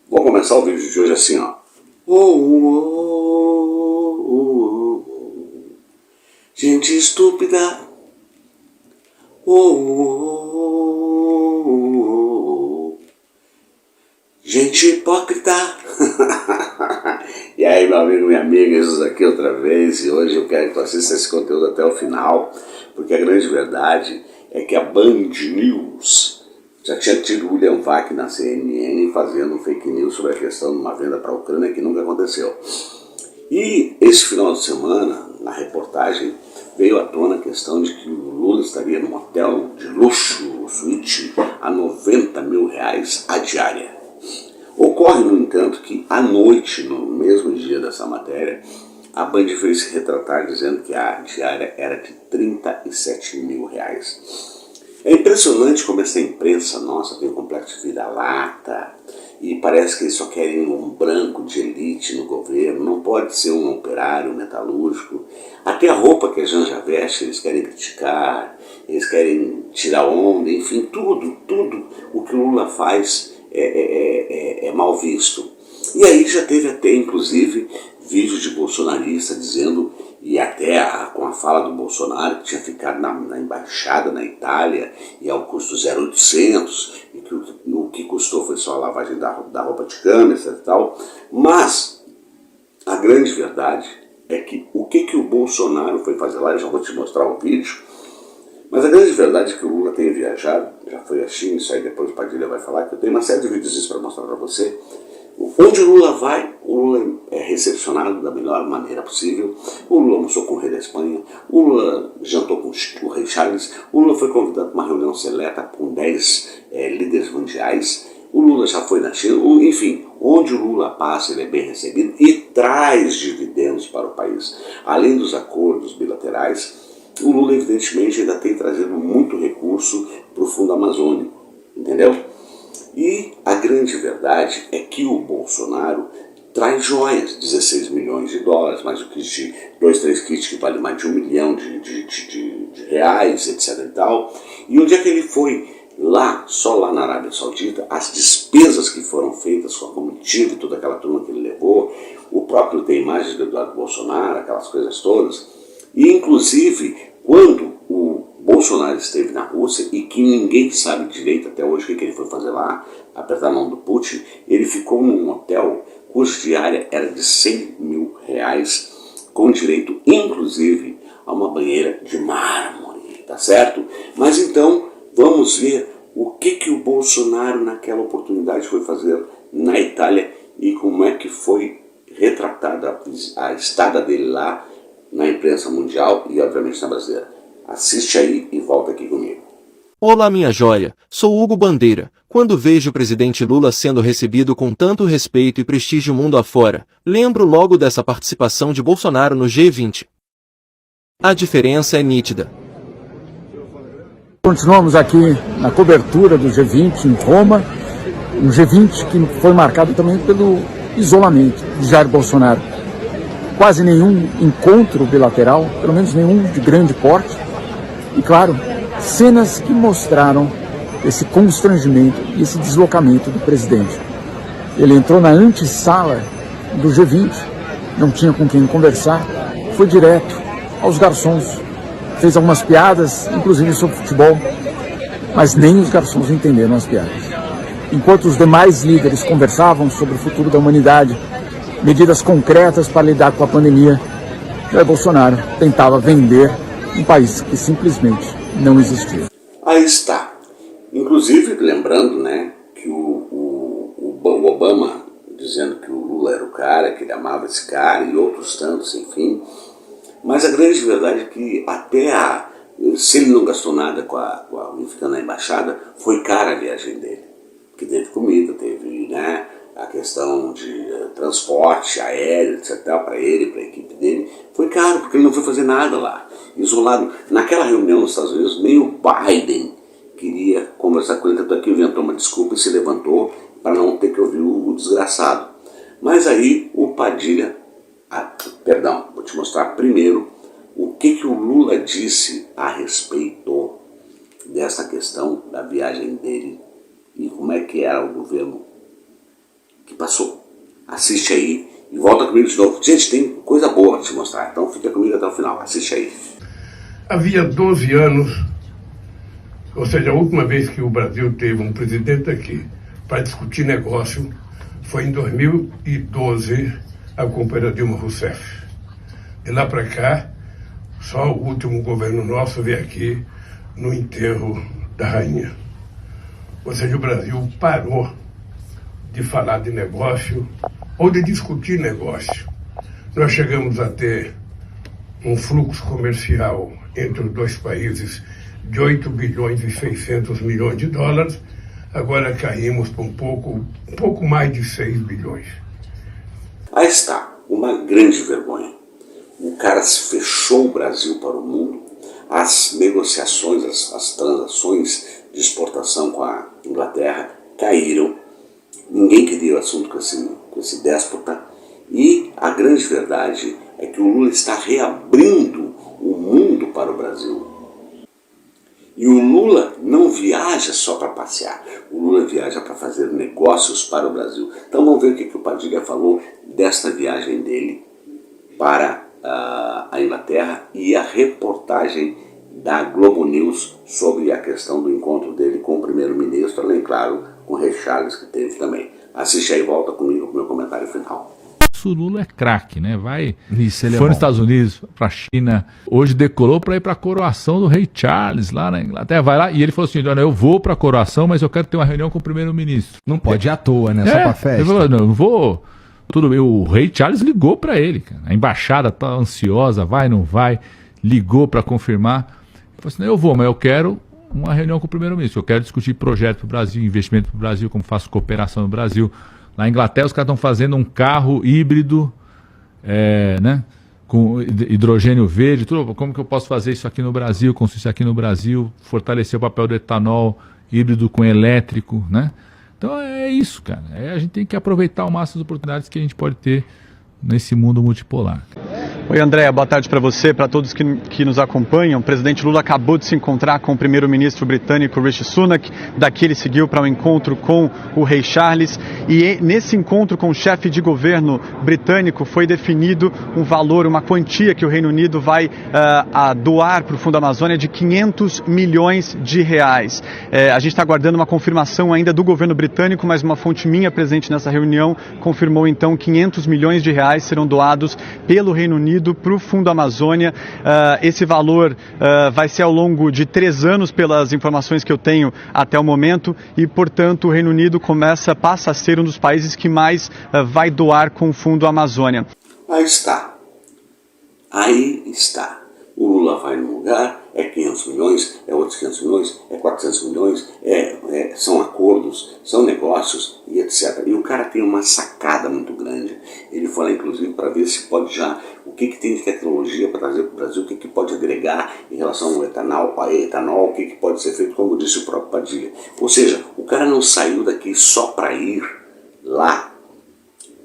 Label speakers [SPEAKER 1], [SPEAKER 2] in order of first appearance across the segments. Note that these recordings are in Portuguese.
[SPEAKER 1] Vou começar o vídeo de hoje assim, ó. Gente estúpida. Gente hipócrita. E aí, meu amigo, minha amiga, Jesus aqui outra vez. E hoje eu quero que tu assista esse conteúdo até o final, porque a grande verdade é que a Band News já tinha tido o William Vac na CNN fazendo fake news sobre a questão de uma venda para a Ucrânia que nunca aconteceu. E esse final de semana, na reportagem, veio à tona a questão de que o Lula estaria num hotel de luxo, suíte, a R$90 mil a diária. Ocorre, no entanto, que à noite, no mesmo dia dessa matéria, a Band veio se retratar dizendo que a diária era de R$37 mil. É impressionante como essa imprensa nossa tem um complexo de vira-lata e parece que eles só querem um branco de elite no governo, não pode ser um operário metalúrgico. Até a roupa que a Janja veste eles querem criticar, eles querem tirar onda, enfim, tudo o que o Lula faz é mal visto. E aí já teve até, inclusive, vídeo de bolsonarista dizendo, e até com a fala do Bolsonaro, que tinha ficado na embaixada na Itália, e ao custo 0,800, e que o que custou foi só a lavagem da roupa de cama, etc e tal. Mas a grande verdade é que o que o Bolsonaro foi fazer lá, eu já vou te mostrar o vídeo, mas a grande verdade é que o Lula tem viajado, já foi a China, isso aí depois o Padilha vai falar, que eu tenho uma série de vídeos para mostrar para você. Onde o Lula vai, o Lula é recepcionado da melhor maneira possível. O Lula almoçou com o rei da Espanha, o Lula jantou com o rei Charles, o Lula foi convidado para uma reunião seleta com 10 líderes mundiais, o Lula já foi na China, enfim, onde o Lula passa ele é bem recebido e traz dividendos para o país. Além dos acordos bilaterais, o Lula evidentemente ainda tem trazido muito recurso para o Fundo Amazônico, entendeu? E a grande verdade é que o Bolsonaro traz joias, 16 milhões de dólares, mais o kit de 2, 3 kits que vale mais de 1 milhão de reais, etc e tal. E onde é que ele foi? Lá, só lá na Arábia Saudita, as despesas que foram feitas com a comitiva e toda aquela turma que ele levou, o próprio tem imagens do Eduardo Bolsonaro, aquelas coisas todas, e inclusive quando o Bolsonaro esteve na Rússia e que ninguém sabe direito até hoje o que ele foi fazer lá, apertar a mão do Putin, ele ficou num hotel cuja diária era de R$100 mil, com direito inclusive a uma banheira de mármore, tá certo? Mas então vamos ver o que o Bolsonaro naquela oportunidade foi fazer na Itália e como é que foi retratada a estada dele lá na imprensa mundial e obviamente na brasileira. Assiste aí e volta aqui comigo.
[SPEAKER 2] Olá minha joia, sou Hugo Bandeira. Quando vejo o presidente Lula sendo recebido com tanto respeito e prestígio mundo afora, lembro logo dessa participação de Bolsonaro no G20. A diferença é nítida.
[SPEAKER 3] Continuamos aqui na cobertura do G20 em Roma, um G20 que foi marcado também pelo isolamento de Jair Bolsonaro. Quase nenhum encontro bilateral, pelo menos nenhum de grande porte. E claro, cenas que mostraram esse constrangimento e esse deslocamento do presidente. Ele entrou na antessala do G20, não tinha com quem conversar, foi direto aos garçons, fez algumas piadas, inclusive sobre futebol, mas nem os garçons entenderam as piadas. Enquanto os demais líderes conversavam sobre o futuro da humanidade, medidas concretas para lidar com a pandemia, Jair Bolsonaro tentava vender um país que simplesmente não existia.
[SPEAKER 1] Aí está. Inclusive, lembrando, né, que o Obama dizendo que o Lula era o cara, que ele amava esse cara e outros tantos, enfim. Mas a grande verdade é que até se ele não gastou nada com a ficando na embaixada, foi cara a viagem dele. Porque teve comida, teve, né, a questão de transporte aéreo, etc, para ele, para a equipe dele, foi caro, porque ele não foi fazer nada lá. Isolado. Naquela reunião nos Estados Unidos, nem o Biden queria conversar com ele, tanto é que inventou uma desculpa e se levantou para não ter que ouvir o desgraçado. Mas aí o Padilha, vou te mostrar primeiro o que o Lula disse a respeito dessa questão da viagem dele e como é que era o governo que passou. Assiste aí e volta comigo de novo. Gente, tem coisa boa para te mostrar, então fica comigo até o final. Assiste aí.
[SPEAKER 4] Havia 12 anos, ou seja, a última vez que o Brasil teve um presidente aqui para discutir negócio foi em 2012, a companheira Dilma Rousseff. De lá para cá, só o último governo nosso veio aqui no enterro da rainha. Ou seja, o Brasil parou de falar de negócio ou de discutir negócio. Nós chegamos a ter um fluxo comercial entre os dois países de 8 bilhões e 600 milhões de dólares, agora caímos para um pouco mais de 6 bilhões.
[SPEAKER 1] Aí está, uma grande vergonha. O cara fechou o Brasil para o mundo, as negociações, as transações de exportação com a Inglaterra caíram, ninguém queria o assunto com esse déspota, e a grande verdade é que o Lula está reabrindo o mundo para o Brasil. E o Lula não viaja só para passear, o Lula viaja para fazer negócios para o Brasil. Então vamos ver o que o Padilha falou desta viagem dele para a Inglaterra e a reportagem da Globo News sobre a questão do encontro dele com o primeiro-ministro, além, claro, com o Rei Charles, que teve também. Assiste aí e volta comigo com o meu comentário final.
[SPEAKER 5] O Lula é craque, né?
[SPEAKER 2] Isso, ele
[SPEAKER 5] foi
[SPEAKER 2] é
[SPEAKER 5] nos Estados Unidos, para a China, hoje decolou para ir para a coroação do Rei Charles lá na Inglaterra, vai lá e ele falou assim, olha, eu vou para a coroação, mas eu quero ter uma reunião com o primeiro-ministro.
[SPEAKER 2] Não pode ir à toa, né? Só pra festa.
[SPEAKER 5] Ele falou, não vou, tudo bem, o Rei Charles ligou para ele, cara. A embaixada tá ansiosa, vai, não vai, ligou para confirmar, ele falou assim, não, eu vou, mas eu quero uma reunião com o primeiro-ministro, eu quero discutir projeto para o Brasil, investimento para o Brasil, como faço cooperação no Brasil. Na Inglaterra, os caras estão fazendo um carro híbrido, né, com hidrogênio verde, tudo. Como que eu posso fazer isso aqui no Brasil, construir isso aqui no Brasil, fortalecer o papel do etanol híbrido com elétrico, né? Então é isso, cara. A gente tem que aproveitar ao máximo as oportunidades que a gente pode ter nesse mundo multipolar.
[SPEAKER 6] Oi, Andréa, boa tarde para você, para todos que nos acompanham. O presidente Lula acabou de se encontrar com o primeiro-ministro britânico Rishi Sunak. Daqui ele seguiu para um encontro com o Rei Charles. E nesse encontro com o chefe de governo britânico foi definido um valor, uma quantia que o Reino Unido vai doar para o Fundo Amazônia de 500 milhões de reais. A gente está aguardando uma confirmação ainda do governo britânico, mas uma fonte minha presente nessa reunião confirmou então 500 milhões de reais serão doados pelo Reino Unido para o Fundo Amazônia. Esse valor vai ser ao longo de 3 anos, pelas informações que eu tenho até o momento, e, portanto, o Reino Unido passa a ser um dos países que mais vai doar com o Fundo Amazônia.
[SPEAKER 1] Aí está. Aí está. O Lula vai num lugar, é 500 milhões, é outros 500 milhões, é 400 milhões, são acordos, são negócios e etc. E o cara tem uma sacada muito grande. Ele foi lá, inclusive, para ver se pode o que tem de tecnologia para trazer para o Brasil, o que pode agregar em relação ao etanol, o que pode ser feito, como disse o próprio Padilha. Ou seja, o cara não saiu daqui só para ir lá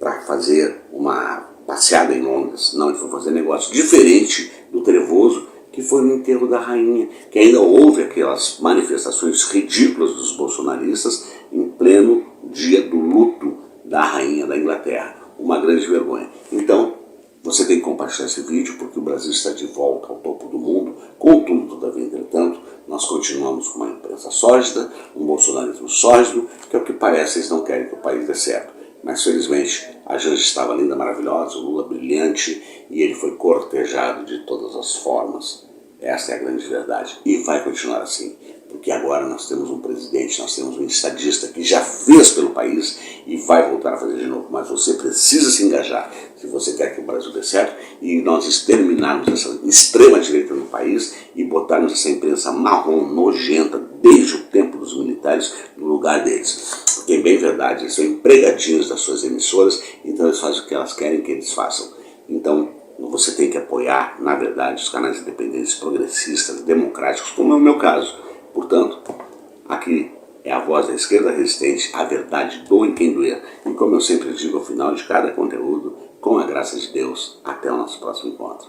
[SPEAKER 1] para fazer uma passeada em Londres. Não, ele foi fazer negócio diferente do Trevoso, que foi no enterro da rainha, que ainda houve aquelas manifestações ridículas dos bolsonaristas em pleno dia do luto da rainha da Inglaterra. Uma grande vergonha. Então, você tem que compartilhar esse vídeo, porque o Brasil está de volta ao topo do mundo. Contudo, todavia, entretanto, nós continuamos com uma imprensa sórdida, um bolsonarismo sólido, que é o que parece, eles não querem que o país dê certo. Mas, felizmente, a Janja estava linda, maravilhosa, o Lula brilhante, e ele foi cortejado de todas as formas. Esta é a grande verdade. E vai continuar assim, porque agora nós temos um presidente, nós temos um estadista que já fez pelo país e vai voltar a fazer de novo. Mas você precisa se engajar se você quer que o Brasil dê certo e nós exterminarmos essa extrema-direita no país e botarmos essa imprensa marrom, nojenta, desde o tempo dos militares, no lugar deles. Porque é bem verdade, eles são empregadinhos das suas emissoras, então eles fazem o que elas querem que eles façam. Então, você tem que apoiar, na verdade, os canais independentes, progressistas, democráticos, como é o meu caso. Portanto, aqui é a voz da esquerda resistente, a verdade doa em quem doer. E como eu sempre digo ao final de cada conteúdo, com a graça de Deus, até o nosso próximo encontro.